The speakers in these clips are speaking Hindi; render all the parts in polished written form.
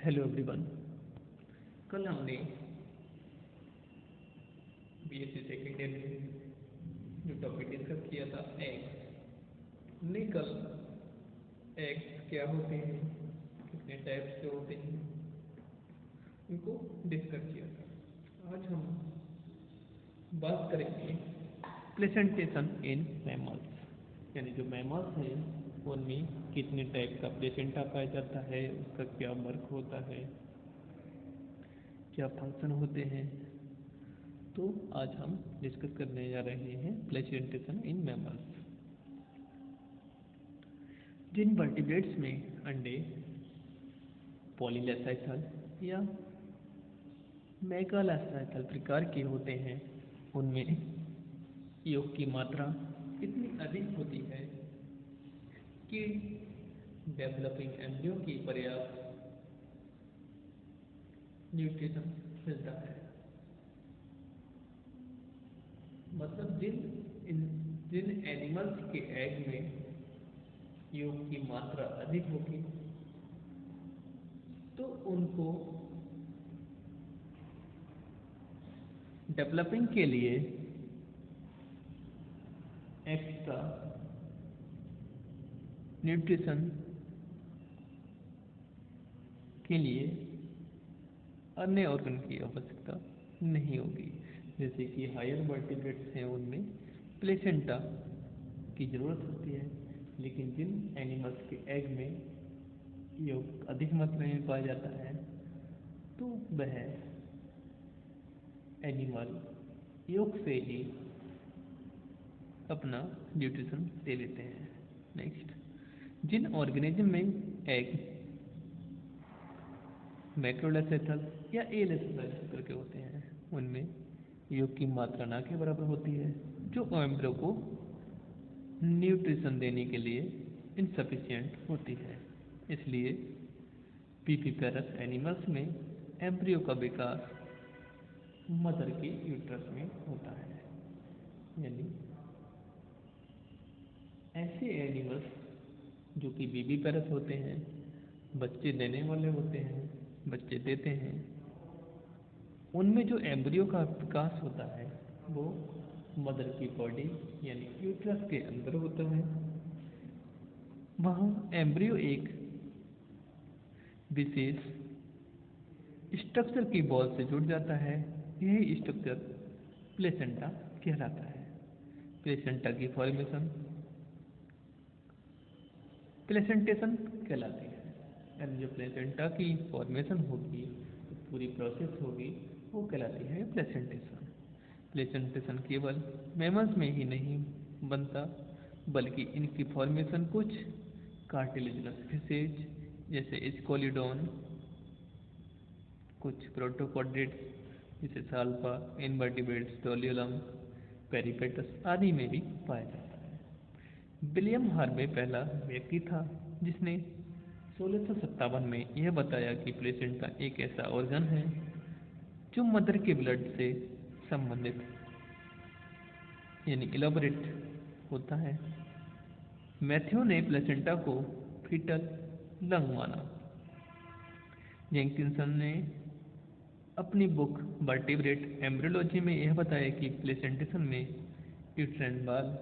Hello everyone. कल हमने बीएससी सेकेंड ईयर में जो टॉपिक डिस्कस किया था एग्स। हमने कल एग्स क्या होते हैं, कितने टाइप्स के होते हैं, उनको डिस्कस किया था। आज हम बात करेंगे प्लेसेंटेशन इन मैमल्स, यानी जो मैमल्स हैं उनमें कितने टाइप का प्लेसेंटा पाया जाता है, उसका क्या वर्क होता है, क्या फंक्शन होते हैं। तो आज हम डिस्कस करने जा रहे हैं प्लेसेंटेशन इन मैमल्स। जिन वर्टिब्रेट्स में अंडे पॉलीलेसाइथल या मेगालासाइथल प्रकार के होते हैं, उनमें योग की मात्रा इतनी अधिक होती है कि डेवलपिंग एम्ब्रियो की पर्याप्त न्यूट्रिशन मिलता है। मतलब जिन एनिमल्स के एग में योग की मात्रा अधिक होगी तो उनको डेवलपिंग के लिए एक्स्ट्रा न्यूट्रिशन के लिए अन्य ऑर्गन की आवश्यकता नहीं होगी। जैसे कि हायर वर्टिब्रेट्स हैं उनमें प्लेसेंटा की ज़रूरत होती है, लेकिन जिन एनिमल्स के एग में योग अधिक मात्रा में पाया जाता है तो वह एनिमल योग से ही अपना न्यूट्रिशन ले लेते हैं। नेक्स्ट, जिन ऑर्गेनिज्म में एग मैक्रोलेसेथल या एलेसेथल करके होते हैं उनमें योग की मात्रा ना के बराबर होती है, जो एम्ब्रियो को न्यूट्रिशन देने के लिए इनसफिशिएंट होती है। इसलिए पीपीपेरस एनिमल्स में एम्ब्रियो का विकास मदर के यूट्रस में होता है। यानी ऐसे एनिमल्स जो कि बीबीपेरस होते हैं, बच्चे देने वाले होते हैं, बच्चे देते हैं, उनमें जो एम्ब्रियो का विकास होता है वो मदर की बॉडी यानी यूट्रस के अंदर होता है। वहाँ एम्ब्रियो एक विशेष स्ट्रक्चर की बॉल से जुड़ जाता है। यही स्ट्रक्चर प्लेसेंटा कहलाता है। प्लेसेंटा की फॉर्मेशन प्लेसेंटेशन कहलाती है। यानी जो प्लेसेंटा की फॉर्मेशन होगी, पूरी प्रोसेस होगी, वो कहलाती है प्लेसेंटेशन। प्लेसेंटेशन केवल मैमल्स में ही नहीं बनता, बल्कि इनकी फॉर्मेशन कुछ कार्टिलेजिनस फिशेज जैसे स्कोलिडोन, कुछ प्रोटोकॉर्डेट्स जैसे साल्पा, इनवर्टिब्रेट्स, टोल्यूलम, पेरिपेटस आदि में भी पाया जाता है। विलियम हार्वे पहला व्यक्ति था जिसने 1657 में यह बताया कि प्लेसेंटा एक ऐसा ऑर्गन है जो मदर के ब्लड से संबंधित यानी इलाबोरेट होता है। मैथ्यू ने प्लेसेंटा को फीटल लंग माना। जेंकिंसन ने अपनी बुक वर्टिब्रेट एम्ब्रियोलॉजी में यह बताया कि प्लेसेंटेशन में यूट्राइन बाल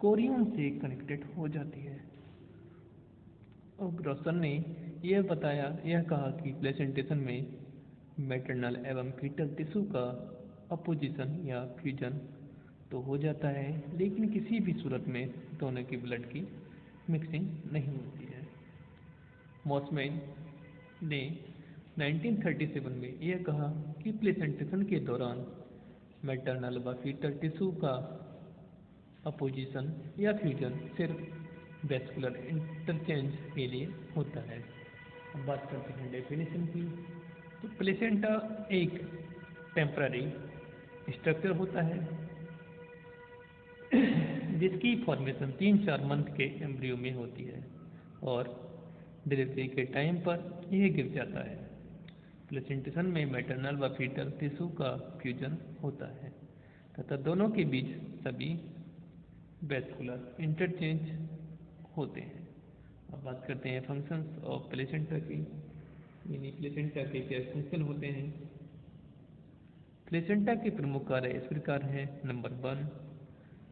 कोरियन से कनेक्टेड हो जाती है। और ग्रॉसन ने यह कहा कि प्लेसेंटेशन में मैटरनल एवं फीटल टिश्यू का अपोजिशन या फ्यूजन तो हो जाता है, लेकिन किसी भी सूरत में दोनों की ब्लड की मिक्सिंग नहीं होती है। मॉसमैन ने 1937 में यह कहा कि प्लेसेंटेशन के दौरान मैटरनल व फीटल टिश्यू का अपोजिशन या फ्यूजन सिर्फ वैस्कुलर इंटरचेंज के लिए होता है। अब बात करते हैं डेफिनेशन की। तो प्लेसेंटा एक टेम्पररी स्ट्रक्चर होता है जिसकी फॉर्मेशन 3-4 मंथ के एम्ब्रियो में होती है और डिलीवरी के टाइम पर यह गिर जाता है। प्लेसेंटेशन में मैटरनल व फीटल टिश्यू का फ्यूजन होता है तथा दोनों के बीच सभी वैस्कुलर इंटरचेंज होते हैं। अब बात करते हैं फंक्शंस ऑफ प्लेसेंटा की, यानी प्लेसेंटा के क्या फंक्शन होते हैं। प्लेसेंटा के प्रमुख कार्य इस प्रकार हैं। नंबर 1,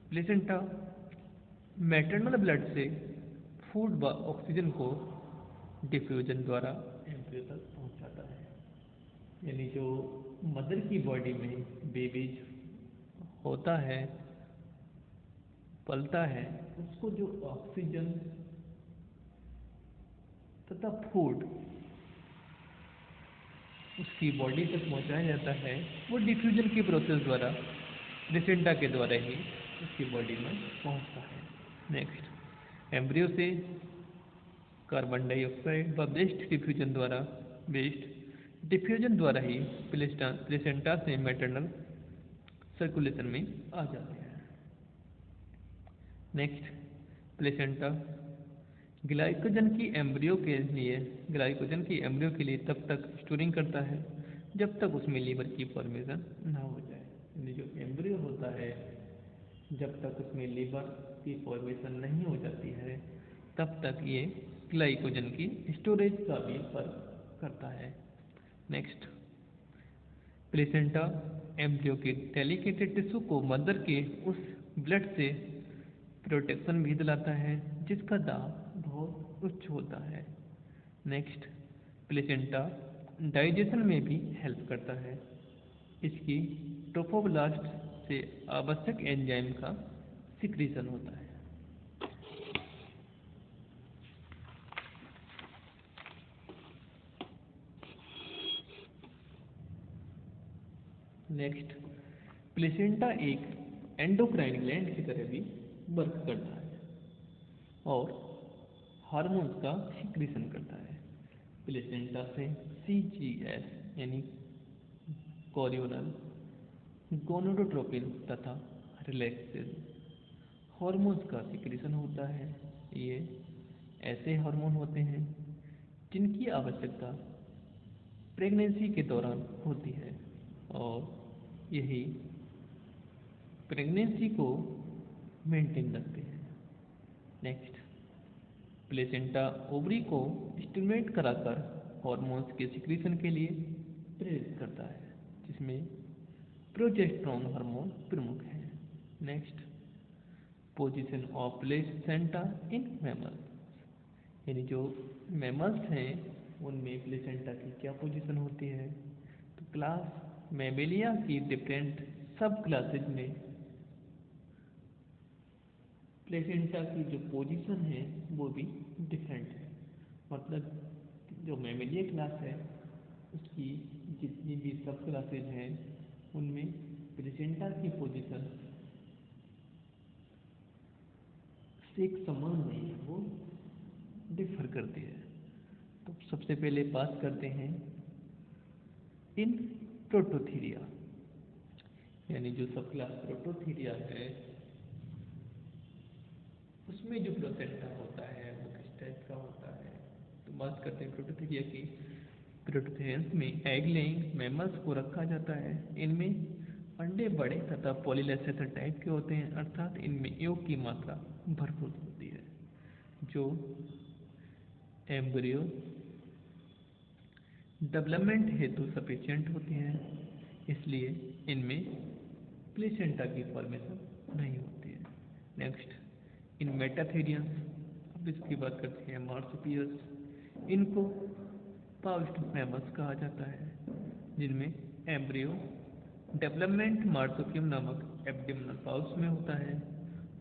प्लेसेंटा मैटरनल ब्लड से फूड व ऑक्सीजन को डिफ्यूजन द्वारा एम्ब्रियो तक पहुंचाता है। यानी जो मदर की बॉडी में बेबीज होता है, पलता है, उसको जो ऑक्सीजन तथा फूड उसकी बॉडी तक पहुंचाया जाता है, वो डिफ्यूजन की प्रोसेस द्वारा प्लेसेंटा के द्वारा ही उसकी बॉडी में पहुंचता है। नेक्स्ट, एम्ब्रियो से कार्बन डाइऑक्साइड व वेस्ट डिफ्यूजन द्वारा ही प्लेसेंटा से मैटरनल सर्कुलेशन में आ जाते हैं। नेक्स्ट, प्लेसेंटा ग्लाइकोजन की एम्ब्रियो के लिए तब तक स्टोरिंग करता है जब तक उसमें लीवर की फॉर्मेशन ना हो जाए। यानी जो एम्ब्रियो होता है, जब तक उसमें लीवर की फॉर्मेशन नहीं हो जाती है तब तक ये ग्लाइकोजन की स्टोरेज का भी वर्क करता है। नेक्स्ट, प्लेसेंटा एम्ब्रियो के डेलिकेटेड टिश्यू को मदर के उस ब्लड से प्रोटेक्शन भी दिलाता है जिसका दाब बहुत उच्च होता है। नेक्स्ट, प्लेसेंटा डाइजेशन में भी हेल्प करता है। इसकी ट्रोफोब्लास्ट से आवश्यक एंजाइम का सिक्रीशन होता है। नेक्स्ट, प्लेसेंटा एक एंडोक्राइन ग्लैंड की तरह भी वर्क करता है और हार्मोन्स का सिक्रीशन करता है। प्लेसेंटा से CGS यानी कोरियोनल, गोनोडोट्रोपिन तथा रिलैक्सेस हार्मोन्स का सिक्रीशन होता है। ये ऐसे हार्मोन होते हैं जिनकी आवश्यकता प्रेगनेंसी के दौरान होती है और यही प्रेगनेंसी को मेंटेन रखते हैं। नेक्स्ट, प्लेसेंटा ओवरी को स्टिमुलेट कराकर हार्मोन्स के सिक्रीशन के लिए प्रेरित करता है, जिसमें प्रोजेस्टेरोन हार्मोन प्रमुख है। Next, position of placenta in mammals, यानी जो मैमल्स हैं उनमें प्लेसेंटा की क्या पोजीशन होती है। तो क्लास मैमेलिया की डिफरेंट सब क्लासेज में प्लेसेंटा की जो पोजीशन है वो भी डिफरेंट है। मतलब जो मैमेलिया क्लास है उसकी जितनी भी सब क्लासेज हैं उनमें प्लेसेंटा की पोजीशन एक समान नहीं है, वो डिफर करती है। तो सबसे पहले बात करते हैं इन प्रोटोथीरिया, यानी जो सब क्लास प्रोटोथीरिया है उसमें जो प्लेसेंटा होता है वो किस टाइप का होता है। तो बात करते हैं प्रोटोथीरिया की। प्रोटोथेरियंस में एग लेइंग मैमल्स को रखा जाता है। इनमें अंडे बड़े तथा पॉलीलेसेटर टाइप के होते हैं, अर्थात इनमें योग की मात्रा भरपूर होती है जो एम्ब्रियो डेवलपमेंट हेतु सफिशिएंट होती है। इसलिए इनमें प्लेसेंटा की फॉर्मेशन नहीं होती है। नेक्स्ट, इन मेटाथेरियंस, अब इसकी बात करते हैं मार्सुपियस। इनको पाउच्ड मैमल्स कहा जाता है जिनमें एम्ब्रियो डेवलपमेंट मार्सुपियम नामक एब्डोमिनल पाउच में होता है।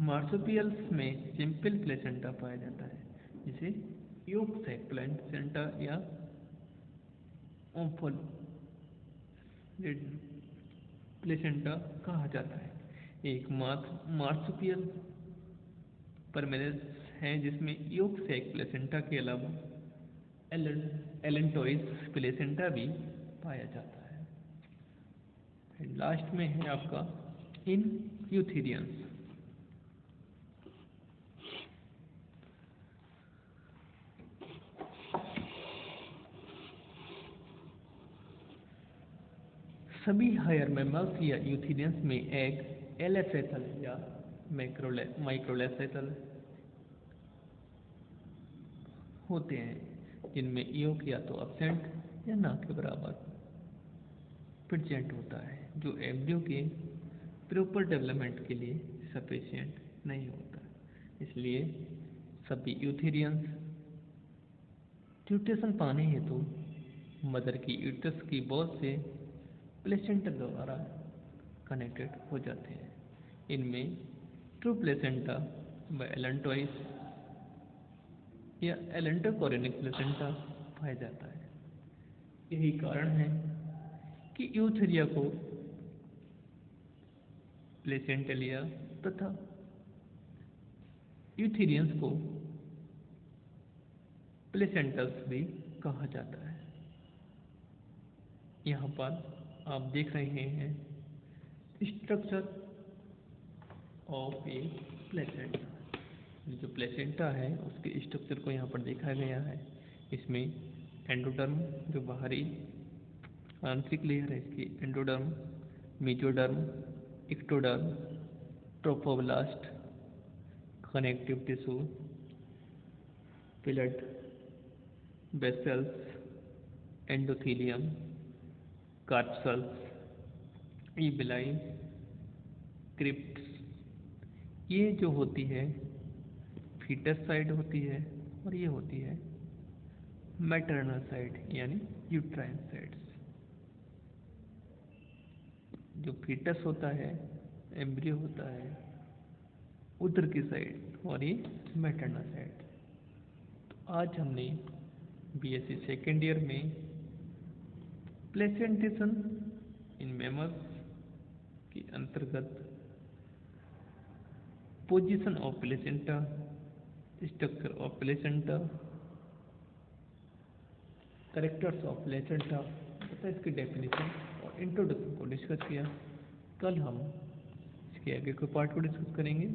मार्सुपियल्स में सिंपल प्लेसेंटा पाया जाता है जिसे योग सैक प्लेसेंटा या ओम्फल प्लेसेंटा कहा जाता है। एक मार्सुपियल परमेनेस है जिसमें योग सैक प्लेसेंटा के अलावा एलेंटोइस प्लेसेंटा भी पाया जाता है। लास्ट में है आपका इन यूथेरियंस। सभी हायर मैमल्स या यूथेरियंस में एग एलेसेथल या माइक्रोलेसेथल होते हैं, जिनमें ईओक या तो एब्सेंट या ना के बराबर प्रेजेंट होता है, जो एम्ब्रियो के प्रॉपर डेवलपमेंट के लिए सफिशिएंट नहीं होता। इसलिए सभी यूथेरियंस ट्यूटेशन पाने हेतु मदर की यूट्रस की बॉल से प्लेसेंटा द्वारा कनेक्टेड हो जाते हैं। इनमें ट्रू प्लेसेंटा व एलेंटोइस या एलेंटोकोरिनिक प्लेसेंटा पाया जाता है। यही कारण है कि यूथेरिया को प्लेसेंटेलिया तथा यूथेरियंस को प्लेसेंटल्स भी कहा जाता है। यहाँ पर आप देख रहे हैं स्ट्रक्चर ऑफ ए प्लेसेंटा। जो प्लेसेंटा है उसके स्ट्रक्चर को यहाँ पर देखा गया है। इसमें एंडोडर्म जो बाहरी आंतरिक लेयर है इसकी endoderm, mesoderm, ectoderm, trophoblast, connective tissue, पिलेट, वेसल्स, एंडोथीलियम, कार्पल्स, ईबिलाई, क्रिप्ट्स, ये जो होती है फीटस साइड होती है और ये होती है मैटरनल साइड यानी यूट्राइन साइड्स। जो फीटस होता है एम्ब्रियो होता है उधर की साइड और ये मैटरनल साइड। तो आज हमने बीएससी सेकेंड ईयर में प्लेसेंटेशन इन मैमल्स के अंतर्गत position of placenta, structure of placenta, characters of placenta तथा इसकी डेफिनेशन और इंट्रोडक्शन को डिस्कस किया। कल हम इसके आगे के पार्ट को डिस्कस करेंगे।